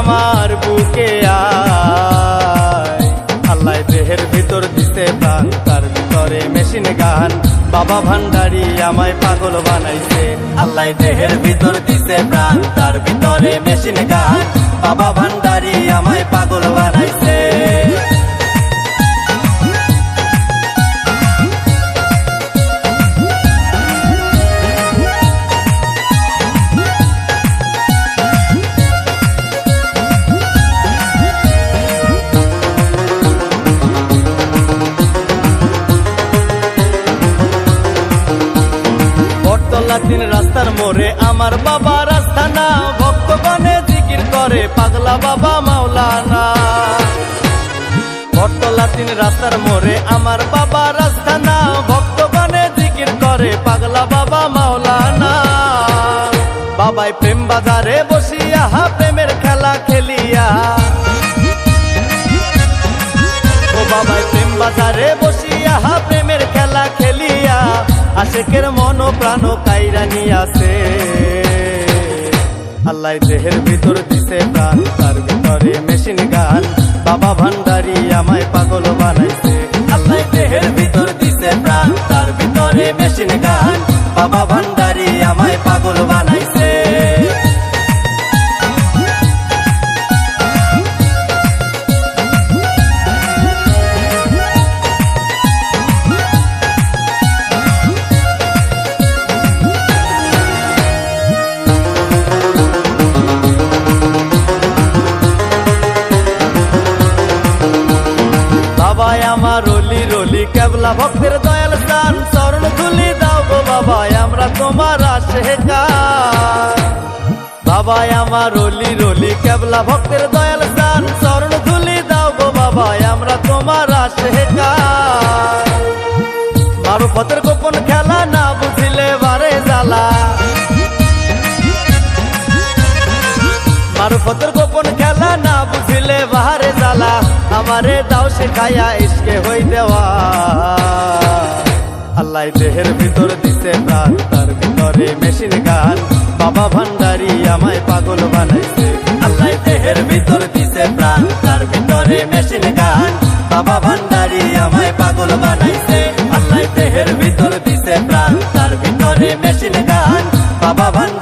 আমার বুকে আয়। আল্লাহ দেহের ভিতর দিতে প্রাণ, তার ভিতরে মেশিন গান। বাবা ভান্ডারি আমায় পাগল বানাইছে। আল্লাহ দেহের ভিতর দিতে প্রাণ, তার ভিতরে মেশিন গান। বাবা ভান্ডারি আমায় পাগল বানাইছে। তিন রাস্তার মোড়ে আমার বাবা রাস্তানা, ভক্তগণে জিকির করে পাগলা বাবা মাওলানা। বটতলা তিন রাস্তার মোড়ে আমার বাবা রাস্তানা, ভক্তগণে জিকির করে পাগলা বাবা মাওলানা। বাবাই প্রেম বাজারে বসিয়া প্রেমের খেলা খেলিয়া, ও বাবাই প্রেম বাজারে বসিয়া প্রেমের খেলা খেলিয়া, আশেকের মন প্রাণ কাইরা নিয়াছে। আল্লাহ দেহের ভিতর দিছে প্রাণ, তার ভিতরে মেশিন গান। বাবা ভান্ডারি আমায় পাগল বানাইছে। আল্লাহ দেহের ভিতর দিছে প্রাণ, তার ভিতরে মেশিন গান। বাবা ভান্ডারি আমায় পাগল বানাইছে। আমার রলি রলি কেবলা ভক্তের দয়াল স্থান, চরণ ধুলি দাও গো বাবা আমরা তোমার আশেকার। বাবা আমার রলি রলি কেবলা ভক্তের দয়াল স্থান, চরণ ধুলি দাও গো বাবা আমরা তোমার আশেকার। মারুফতের গোপন খেলা না বুঝিলে বারে জ্বালা, মারুফতের গোপন খেলা না বুঝিলে বাহারে জ্বালা। আমারে দাও শেখায়া ইশকে হই দেওয়া। আল্লাহ দেহের ভিতর দিছে প্রাণ, তার ভিতরে মেশিন গান। বাবা ভান্ডারি আমায় পাগল বানাইছে। আল্লাহ দেহের ভিতর দিছে প্রাণ, তার ভিতরে মেশিন গান। বাবা ভান্ডারি আমায় পাগল বানাইছে। আল্লাহ দেহের ভিতর দিছে প্রাণ, তার ভিতরে মেশিন গান। বাবা ভান্ডারি